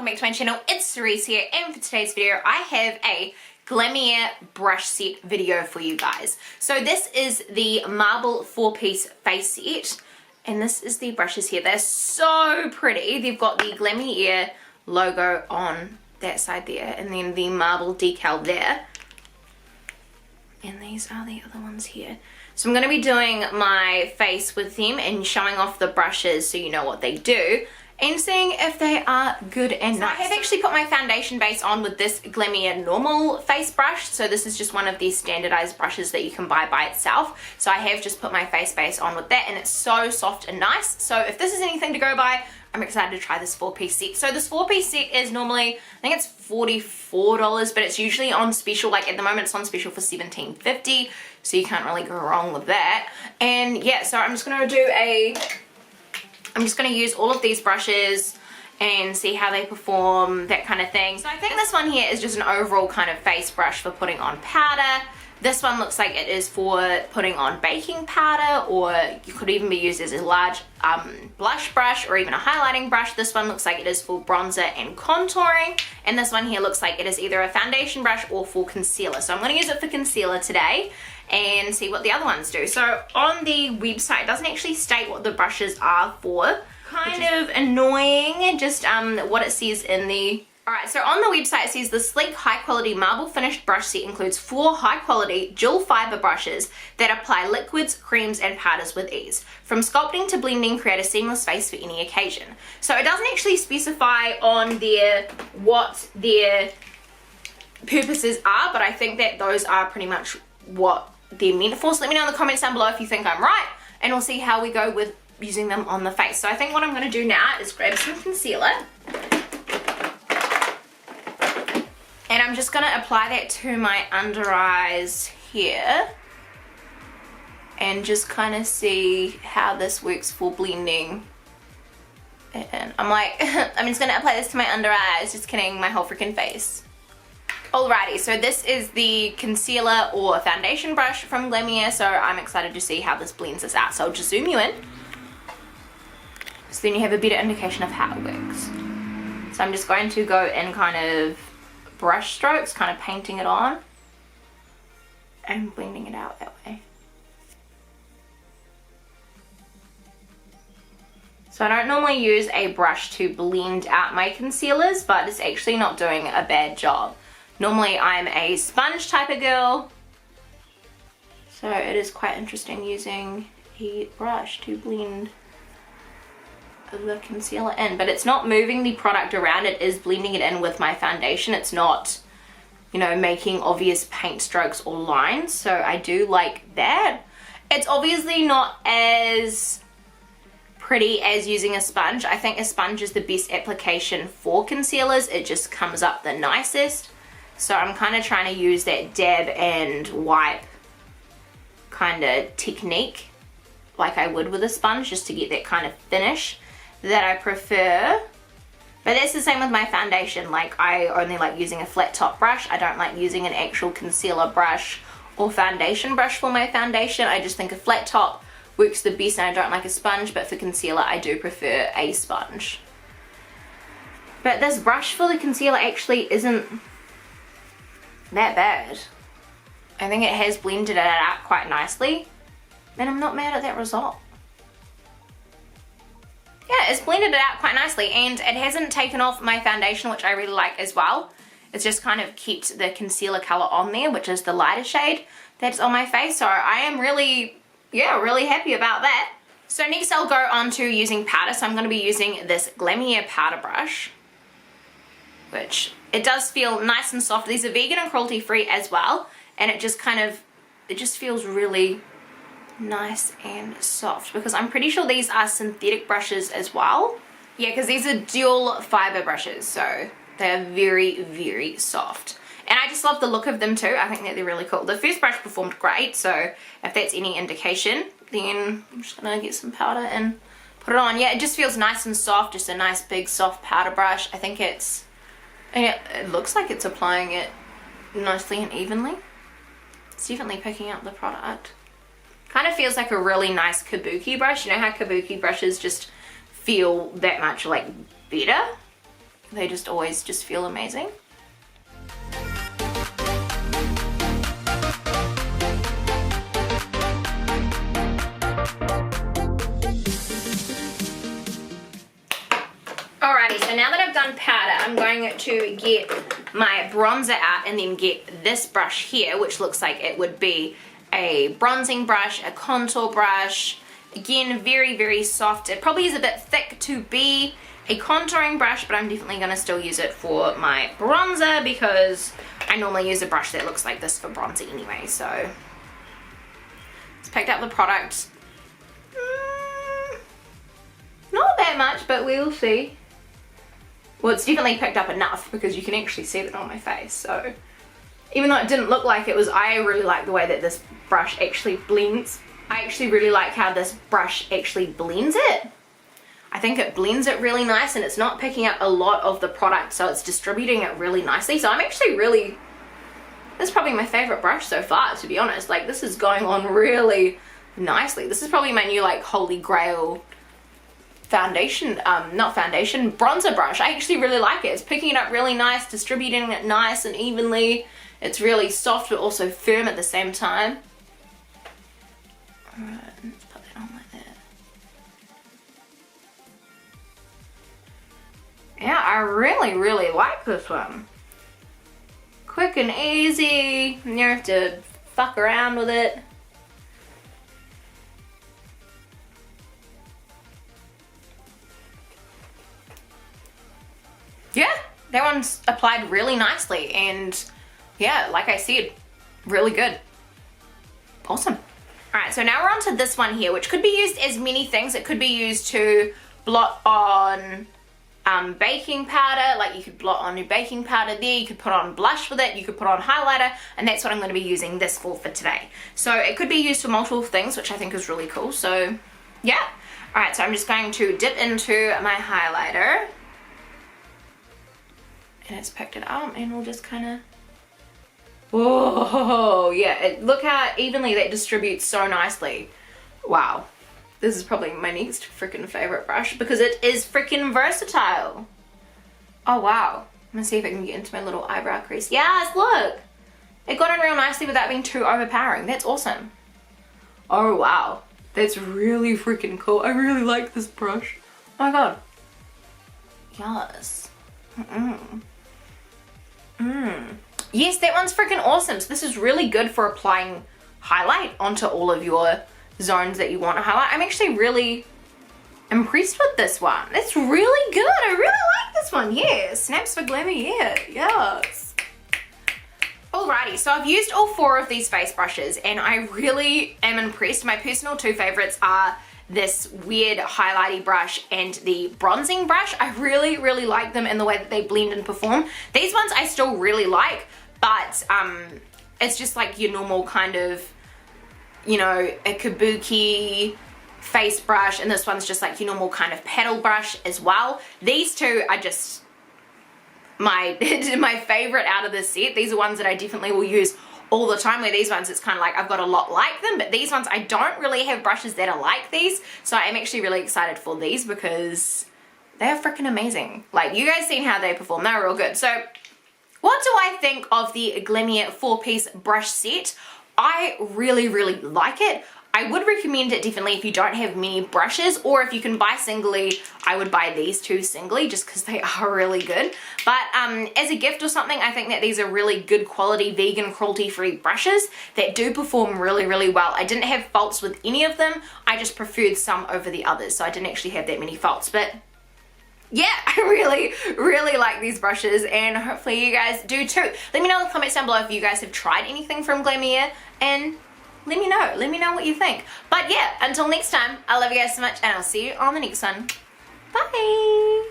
welcome back to my channel. It's Cerise here, and for today's video I have a Glamierre brush set video for you guys. So this is the marble 4-piece face set, and this is the brushes here. They're so pretty. They've got the Glamierre logo on that side there, and then the marble decal there. And these are the other ones here. So I'm going to be doing my face with them and showing off the brushes so you know what they do, and seeing if they are good and nice. I have actually put my foundation base on with this Glamierre normal face brush. So this is just one of these standardized brushes that you can buy by itself. So I have just put my face base on with that, and it's so soft and nice. So if this is anything to go by, I'm excited to try this 4-piece set. So this 4-piece set is normally, I think it's $44, but it's usually on special. Like at the moment it's on special for $17.50, so you can't really go wrong with that. And yeah, so I'm just gonna use all of these brushes and see how they perform, that kind of thing. So I think this one here is just an overall kind of face brush for putting on powder. This one looks like it is for putting on baking powder, or you could even be used as a large blush brush or even a highlighting brush. This one looks like it is for bronzer and contouring, and this one here looks like it is either a foundation brush or for concealer. So I'm going to use it for concealer today and see what the other ones do. So on the website it doesn't actually state what the brushes are for. Kind of annoying, just what it says in the... Alright, so on the website it says the sleek high quality marble finished brush set includes 4 high quality dual fiber brushes that apply liquids, creams and powders with ease. From sculpting to blending, create a seamless face for any occasion. So it doesn't actually specify on there what their purposes are, but I think that those are pretty much what they're meant for. So let me know in the comments down below if you think I'm right, and we'll see how we go with using them on the face. So I think what I'm going to do now is grab some concealer. And I'm just going to apply that to my under eyes here and just kind of see how this works for blending. And I'm like, I'm just going to apply this to my under eyes, just kidding, my whole freaking face. Alrighty, so this is the concealer or foundation brush from Glamierre, so I'm excited to see how this blends this out. So I'll just zoom you in, so then you have a better indication of how it works. So I'm just going to go in kind of brush strokes, kind of painting it on and blending it out that way. So I don't normally use a brush to blend out my concealers, but it's actually not doing a bad job. Normally I'm a sponge type of girl, so it is quite interesting using a brush to blend the concealer in, but it's not moving the product around, it is blending it in with my foundation. It's not, you know, making obvious paint strokes or lines, so I do like that. It's obviously not as pretty as using a sponge. I think a sponge is the best application for concealers. It just comes up the nicest. So I'm kind of trying to use that dab and wipe kind of technique like I would with a sponge, just to get that kind of finish that I prefer. But that's the same with my foundation. Like, I only like using a flat top brush. I don't like using an actual concealer brush or foundation brush for my foundation. I just think a flat top works the best, and I don't like a sponge, but for concealer I do prefer a sponge. But this brush for the concealer actually isn't that bad. I think it has blended it out quite nicely, and I'm not mad at that result. Yeah, it's blended it out quite nicely, and it hasn't taken off my foundation, which I really like as well. It's just kind of kept the concealer color on there, which is the lighter shade that's on my face. So I am really, yeah, really happy about that. So next I'll go on to using powder. So I'm going to be using this Glamierre powder brush, which it does feel nice and soft. These are vegan and cruelty free as well, and it just kind of, it just feels really nice and soft, because I'm pretty sure these are synthetic brushes as well. Yeah, because these are dual fiber brushes, so they are very, very soft. And I just love the look of them too. I think that they're really cool. The first brush performed great, so if that's any indication, then I'm just gonna get some powder and put it on. Yeah, it just feels nice and soft, just a nice big soft powder brush. I think it's, it looks like it's applying it nicely and evenly. It's definitely picking up the product. Kind of feels like a really nice kabuki brush. You know how kabuki brushes just feel that much like better? They just always just feel amazing. Alrighty, so now that I've done powder, I'm going to get my bronzer out and then get this brush here, which looks like it would be a bronzing brush, a contour brush. Again, very, very soft. It probably is a bit thick to be a contouring brush, but I'm definitely going to still use it for my bronzer because I normally use a brush that looks like this for bronzer anyway. So, just picked up the product. Not that much, but we'll see. Well, it's definitely picked up enough because you can actually see it on my face. So, even though it didn't look like it was, I really like the way that this brush actually blends. I actually really like how this brush actually blends it. I think it blends it really nice and it's not picking up a lot of the product, so it's distributing it really nicely. So I'm actually really, this is probably my favorite brush so far, to be honest. Like, this is going on really nicely. This is probably my new, like, holy grail foundation, not foundation, bronzer brush. I actually really like it. It's picking it up really nice, distributing it nice and evenly. It's really soft but also firm at the same time. Alright, let's put that on like that. Yeah, I really, really like this one. Quick and easy. You don't have to fuck around with it. Yeah, that one's applied really nicely and yeah, like I said, really good. Awesome. Alright, so now we're on to this one here, which could be used as many things. It could be used to blot on baking powder, like you could blot on your baking powder there, you could put on blush with it, you could put on highlighter, and that's what I'm going to be using this for today. So it could be used for multiple things, which I think is really cool, so yeah. Alright, so I'm just going to dip into my highlighter. And it's picked it up and we'll just kind of, whoa, yeah, look how evenly that distributes so nicely. Wow, this is probably my next freaking favorite brush because it is freaking versatile. Oh wow, I'm gonna see if I can get into my little eyebrow crease. Yes, look, it got in real nicely without being too overpowering. That's awesome. Oh wow, that's really freaking cool. I really like this brush. Oh my god. Yes. Yes, that one's freaking awesome. So this is really good for applying highlight onto all of your zones that you want to highlight. I'm actually really impressed with this one. It's really good. I really like this one. Yeah, snaps for Glamierre. Yes. Alrighty, so I've used all 4 of these face brushes and I really am impressed. My personal 2 favorites are this weird highlighty brush and the bronzing brush. I really, really like them in the way that they blend and perform. These ones I still really like, but it's just like your normal kind of, you know, a kabuki face brush, and this one's just like your normal kind of paddle brush as well. These 2 are just my favorite out of this set. These are ones that I definitely will use all the time, where these ones it's kind of like I've got a lot like them, but these ones I don't really have brushes that are like these, so I'm actually really excited for these because they are freaking amazing. Like, you guys seen how they perform, they're real good. So what do I think of the Glamierre 4-piece brush set? I really, really like it. I would recommend it definitely if you don't have many brushes, or if you can buy singly, I would buy these 2 singly just because they are really good. But as a gift or something, I think that these are really good quality vegan cruelty-free brushes that do perform really, really well. I didn't have faults with any of them. I just preferred some over the others, so I didn't actually have that many faults. But yeah, I really, really like these brushes and hopefully you guys do too. Let me know in the comments down below if you guys have tried anything from Glamierre, and let me know what you think. But yeah, until next time, I love you guys so much and I'll see you on the next one. Bye!